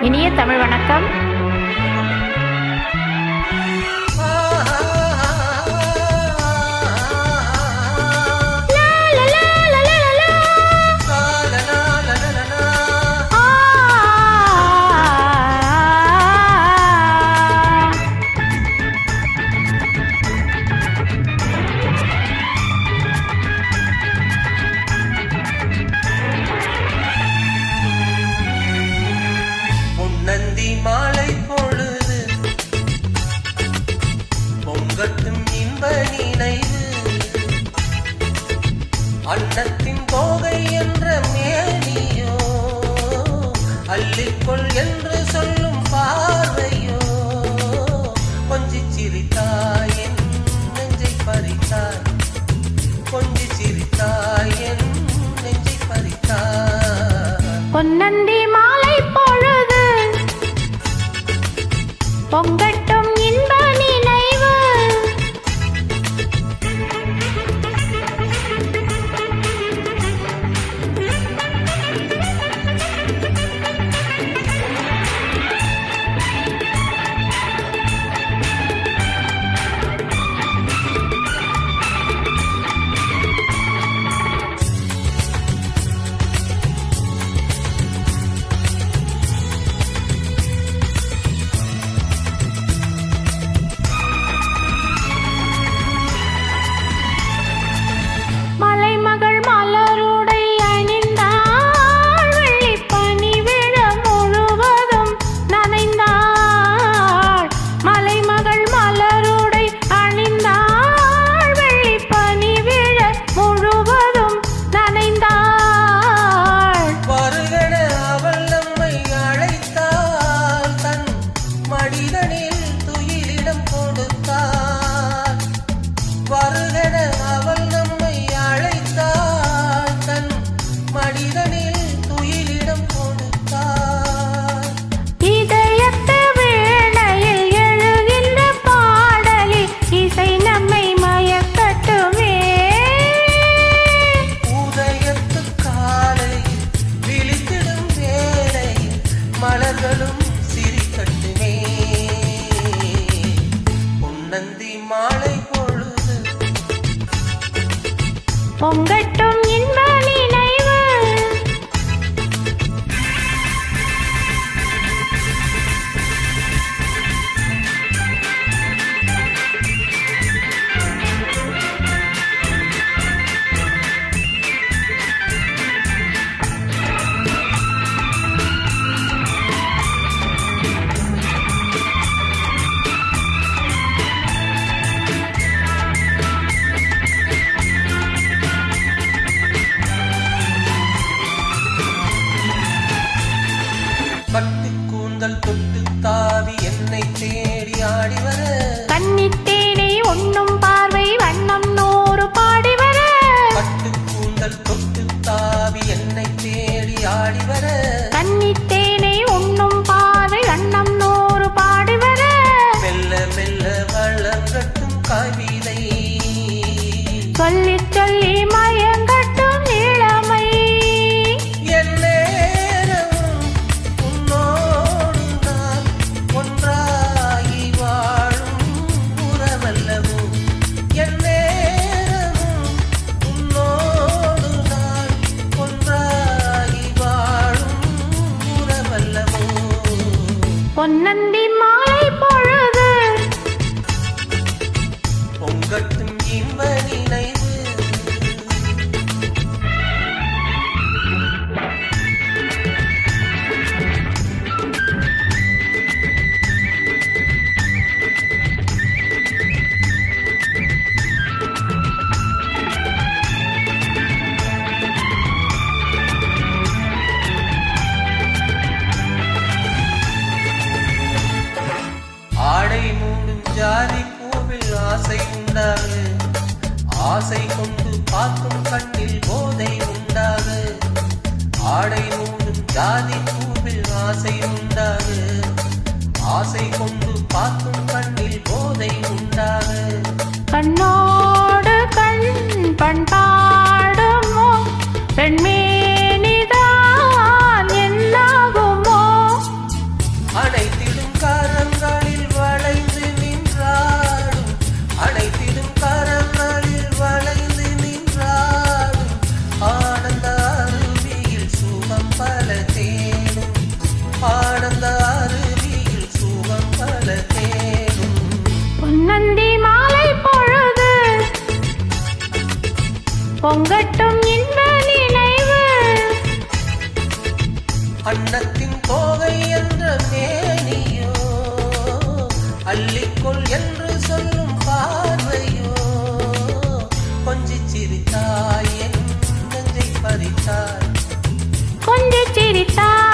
இனிய தமிழ் வணக்கம். நந்தி மாலை பொழுது பொங்கட்டும் இன்ப நினைவு அன்னத்தின் கோகை என்ற மேனியோ அள்ளிக்கொள் என்று சொல்லும் பார்வையோ கொஞ்சி சிரித்தாய் என் நெஞ்சை பறித்தாய் கொஞ்சி சிரித்தாய் என் நெஞ்சை பறித்தாய் பொன்னந்தி மாலை பொழுது பொங்கட்டும் இன்ப நினைவு சிரிக்கட்டுமே பொன்னந்தி மாலை பொழுது பொங்கட்டும் இன்ப நினைவு பட்டு கூந்தல் தொட்டு தாவி என்னை தேடி ஆடிவர கண்ணித்தேனே உண்ணும் பார்வை வண்ணம் நூறு பாடிவர பட்டு கூந்தல் தொட்டு தாவி என்னை தேடி ஆடிவர கண்ணித்தேனே உண்ணும் பார்வை வண்ணம் நூறு பாடிவர மெல்ல மெல்ல வளர்கட்டும் கவிதை சொல்லி சொல்லி மயங்கட்டும் இளமை பொன்னந்தி மாலை பொழுது பொங்கட்டும் இன்ப நினைவு ஆடை மூடும் ஜாதி பூவில் ஆசை உண்டாகு ஆசை கொண்டு பார்க்கும் கண்ணில் போதை உண்டாகு ஆடை மூடும் ஜாதி பூவில் ஆசை உண்டாகு ஆசை கொண்டு பார்க்கும் கண்ணில் போதை உண்டாகு கண்ணோடு கண் பண்பாடுமோ பெண்மேனிதான் என்னாகுமோ பொங்கட்டும் இன்ப நினைவு. அன்னத்தின் கோவை என்ற மேனியோ அள்ளிக்கொள் என்று சொல்லும் பார்வையோ கொஞ்சிச் சிரித்தாய் என் நெஞ்சை பறித்தாய். கொஞ்சம் சிரித்தாய்